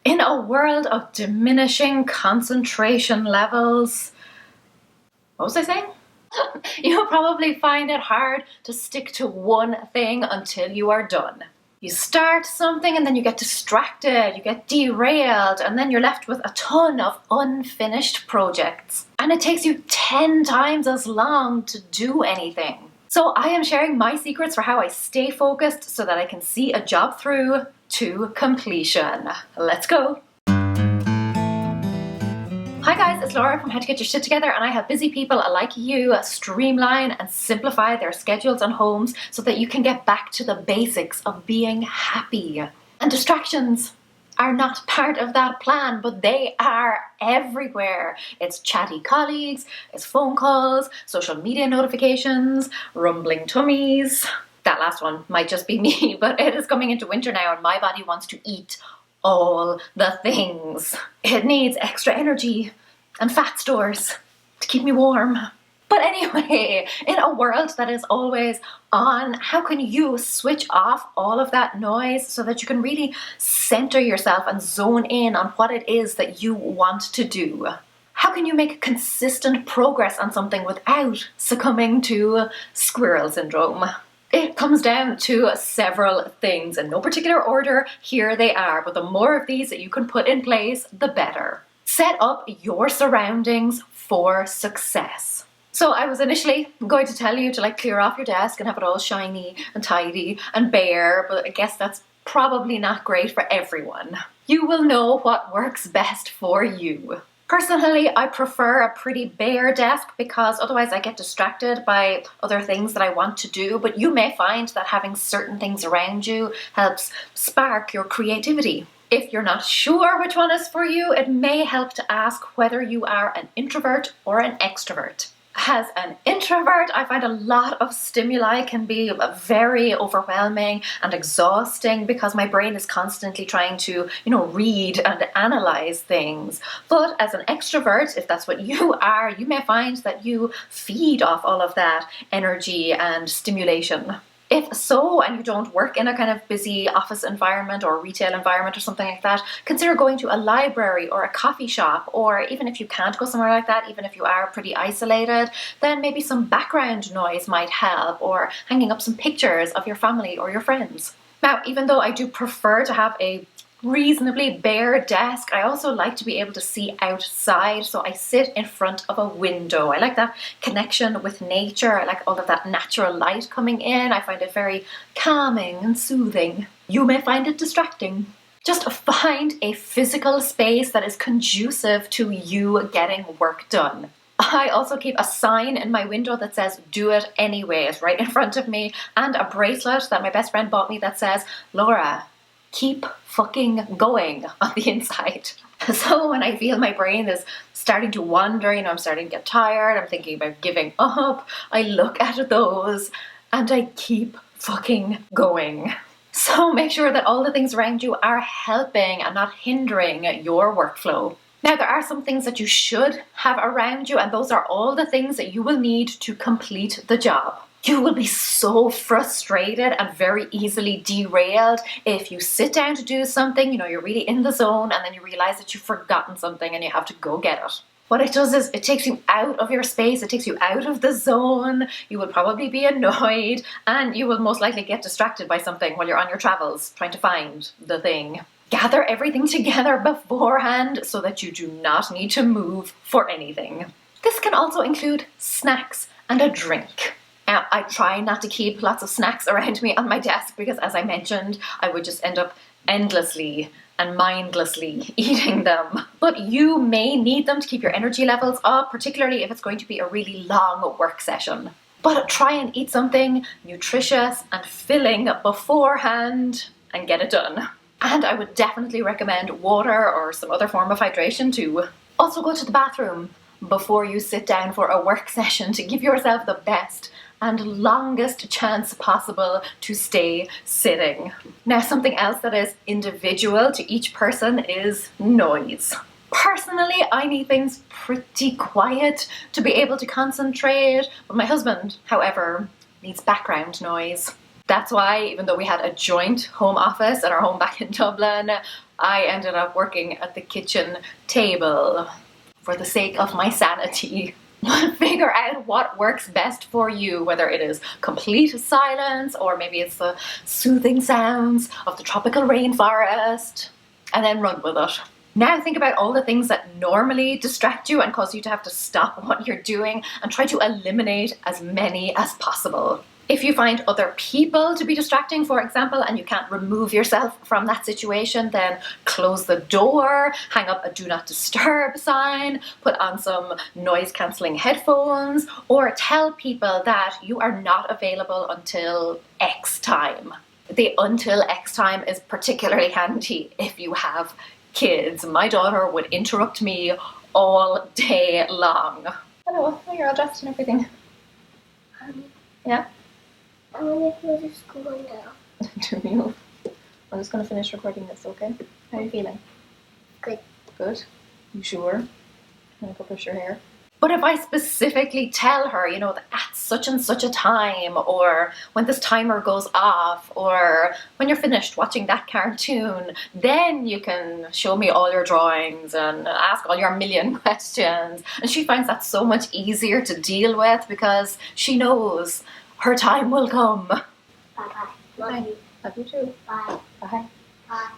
In a world of diminishing concentration levels, what was I saying? You'll probably find it hard to stick to one thing until you are done. You start something and then you get distracted, you get derailed, and then you're left with a ton of unfinished projects. And it takes you 10 times as long to do anything. So I am sharing my secrets for how I stay focused so that I can see a job through to completion. Let's go. Hi guys, it's Laura from How to Get Your Shit Together, and I help busy people like you streamline and simplify their schedules and homes so that you can get back to the basics of being happy. And distractions are not part of that plan, but they are everywhere. It's chatty colleagues, it's phone calls, social media notifications, rumbling tummies. That last one might just be me, but it is coming into winter now and my body wants to eat all the things. It needs extra energy and fat stores to keep me warm. But anyway, in a world that is always on, how can you switch off all of that noise so that you can really center yourself and zone in on what it is that you want to do? How can you make consistent progress on something without succumbing to squirrel syndrome? It comes down to several things in no particular order. Here they are, but the more of these that you can put in place, the better. Set up your surroundings for success. So I was initially going to tell you to clear off your desk and have it all shiny and tidy and bare, but I guess that's probably not great for everyone. You will know what works best for you. Personally, I prefer a pretty bare desk because otherwise I get distracted by other things that I want to do, but you may find that having certain things around you helps spark your creativity. If you're not sure which one is for you, it may help to ask whether you are an introvert or an extrovert. As an introvert, I find a lot of stimuli can be very overwhelming and exhausting because my brain is constantly trying to, read and analyze things. But as an extrovert, if that's what you are, you may find that you feed off all of that energy and stimulation. If so, and you don't work in a kind of busy office environment or retail environment or something like that, consider going to a library or a coffee shop, or even if you can't go somewhere like that, even if you are pretty isolated, then maybe some background noise might help, or hanging up some pictures of your family or your friends. Now, even though I do prefer to have a reasonably bare desk, I also like to be able to see outside, so I sit in front of a window. I like that connection with nature. I like all of that natural light coming in. I find it very calming and soothing. You may find it distracting. Just find a physical space that is conducive to you getting work done. I also keep a sign in my window that says, "Do it anyways," right in front of me, and a bracelet that my best friend bought me that says, "Laura, keep fucking going," on the inside. So when I feel my brain is starting to wander, I'm starting to get tired, I'm thinking about giving up, I look at those and I keep fucking going. So make sure that all the things around you are helping and not hindering your workflow. Now, there are some things that you should have around you, and those are all the things that you will need to complete the job. You will be so frustrated and very easily derailed if you sit down to do something, you're really in the zone, and then you realize that you've forgotten something and you have to go get it. What it does is it takes you out of your space, it takes you out of the zone, you will probably be annoyed, and you will most likely get distracted by something while you're on your travels trying to find the thing. Gather everything together beforehand so that you do not need to move for anything. This can also include snacks and a drink. Now, I try not to keep lots of snacks around me on my desk because, as I mentioned, I would just end up endlessly and mindlessly eating them. But you may need them to keep your energy levels up, particularly if it's going to be a really long work session. But try and eat something nutritious and filling beforehand and get it done. And I would definitely recommend water or some other form of hydration too. Also, go to the bathroom before you sit down for a work session to give yourself the best and longest chance possible to stay sitting. Now, something else that is individual to each person is noise. Personally, I need things pretty quiet to be able to concentrate, but my husband, however, needs background noise. That's why, even though we had a joint home office at our home back in Dublin, I ended up working at the kitchen table for the sake of my sanity. Figure out what works best for you, whether it is complete silence or maybe it's the soothing sounds of the tropical rainforest, and then run with it. Now think about all the things that normally distract you and cause you to have to stop what you're doing, and try to eliminate as many as possible. If you find other people to be distracting, for example, and you can't remove yourself from that situation, then close the door, hang up a do not disturb sign, put on some noise cancelling headphones, or tell people that you are not available until X time. The until X time is particularly handy if you have kids. My daughter would interrupt me all day long. Hello, you're all dressed and everything. Yeah? I'm going to go to school now. Do you? I'm just going to finish recording this, okay? How are you feeling? Good. Good? You sure? I'm going to go brush your hair. But if I specifically tell her, you know, that at such and such a time, or when this timer goes off, or when you're finished watching that cartoon, then you can show me all your drawings and ask all your million questions. And she finds that so much easier to deal with because she knows her time will come. Bye-bye. Love you. Love you too. Bye. Bye. Bye.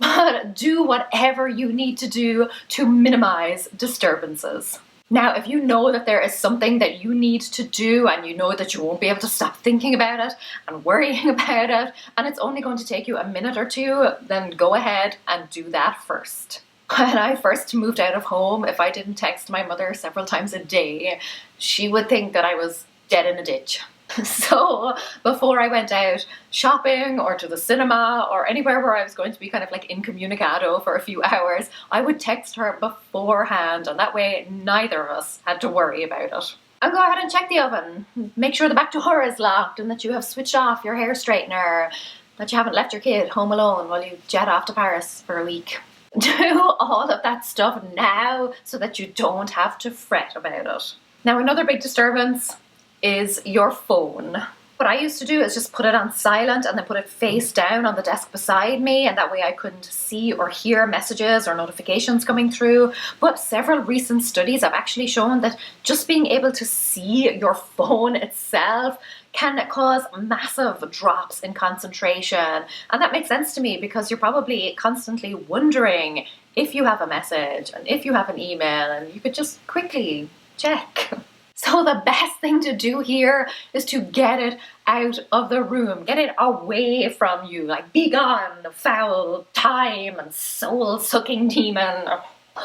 But do whatever you need to do to minimize disturbances. Now, if you know that there is something that you need to do and you know that you won't be able to stop thinking about it and worrying about it, and it's only going to take you a minute or two, then go ahead and do that first. When I first moved out of home, if I didn't text my mother several times a day, she would think that I was dead in a ditch. So before I went out shopping or to the cinema or anywhere where I was going to be kind of like incommunicado for a few hours, I would text her beforehand, and that way neither of us had to worry about it. And go ahead and check the oven. Make sure the back door is locked and that you have switched off your hair straightener, that you haven't left your kid home alone while you jet off to Paris for a week. Do all of that stuff now so that you don't have to fret about it. Now, another big disturbance is your phone. What I used to do is just put it on silent and then put it face down on the desk beside me, and that way I couldn't see or hear messages or notifications coming through. But several recent studies have actually shown that just being able to see your phone itself can cause massive drops in concentration. And that makes sense to me because you're probably constantly wondering if you have a message and if you have an email, and you could just quickly check. So the best thing to do here is to get it out of the room, get it away from you, like be gone, foul time and soul-sucking demon.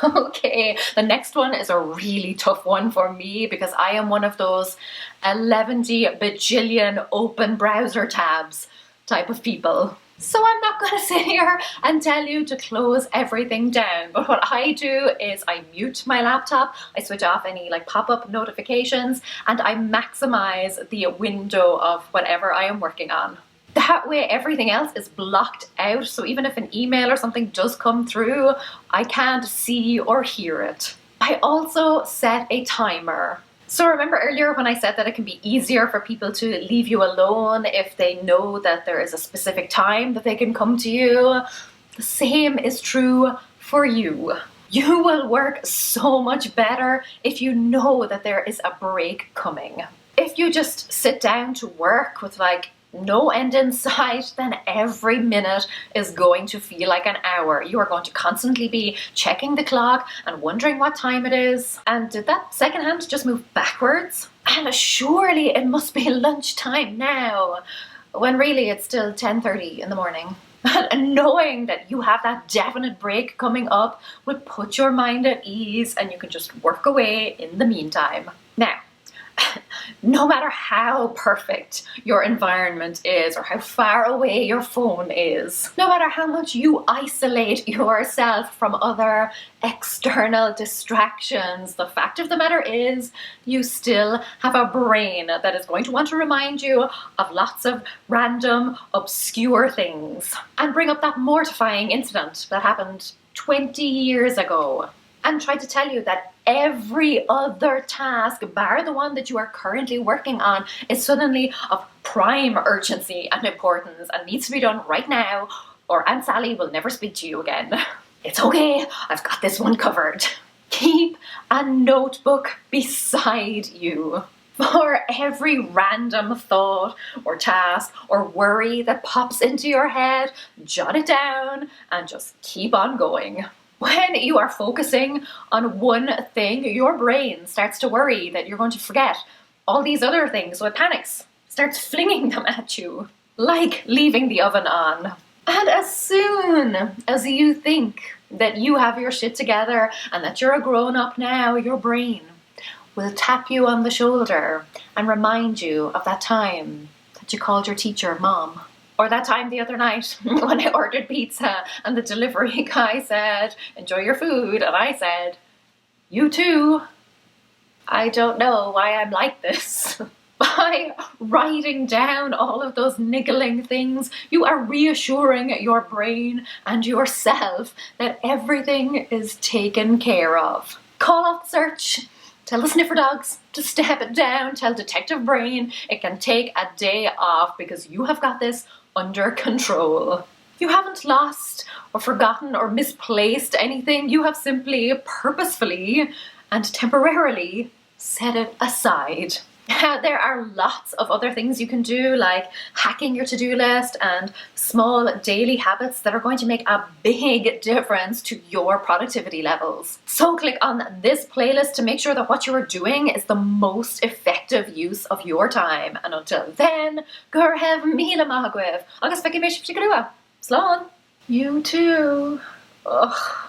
Okay, the next one is a really tough one for me because I am one of those 11 bajillion open browser tabs type of people. So I'm not going to sit here and tell you to close everything down, but what I do is I mute my laptop, I switch off any like pop-up notifications, and I maximize the window of whatever I am working on. That way everything else is blocked out, so even if an email or something does come through, I can't see or hear it. I also set a timer. So remember earlier when I said that it can be easier for people to leave you alone if they know that there is a specific time that they can come to you? The same is true for you. You will work so much better if you know that there is a break coming. If you just sit down to work with like no end in sight, then every minute is going to feel like an hour. You are going to constantly be checking the clock and wondering what time it is. And did that second hand just move backwards? And surely it must be lunchtime now, when really it's still 10:30 in the morning. And knowing that you have that definite break coming up will put your mind at ease, and you can just work away in the meantime. Now, no matter how perfect your environment is or how far away your phone is, no matter how much you isolate yourself from other external distractions, the fact of the matter is you still have a brain that is going to want to remind you of lots of random, obscure things and bring up that mortifying incident that happened 20 years ago and try to tell you that every other task, bar the one that you are currently working on, is suddenly of prime urgency and importance and needs to be done right now, or Aunt Sally will never speak to you again. It's okay, I've got this one covered. Keep a notebook beside you. For every random thought or task or worry that pops into your head, jot it down and just keep on going. When you are focusing on one thing, your brain starts to worry that you're going to forget all these other things, so it panics, starts flinging them at you, like leaving the oven on. And as soon as you think that you have your shit together and that you're a grown-up now, your brain will tap you on the shoulder and remind you of that time that you called your teacher mom. Or that time the other night when I ordered pizza and the delivery guy said, "Enjoy your food," and I said, "You too." I don't know why I'm like this. By writing down all of those niggling things, you are reassuring your brain and yourself that everything is taken care of. Call off the search. Tell the sniffer dogs to step it down. Tell Detective Brain it can take a day off because you have got this under control. You haven't lost or forgotten or misplaced anything. You have simply purposefully and temporarily set it aside. There are lots of other things you can do, like hacking your to-do list and small daily habits that are going to make a big difference to your productivity levels. So click on this playlist to make sure that what you are doing is the most effective use of your time. And until then, gur hef míle maith agaibh, agus feici mé sibh go luath. Slán. You too. Ugh.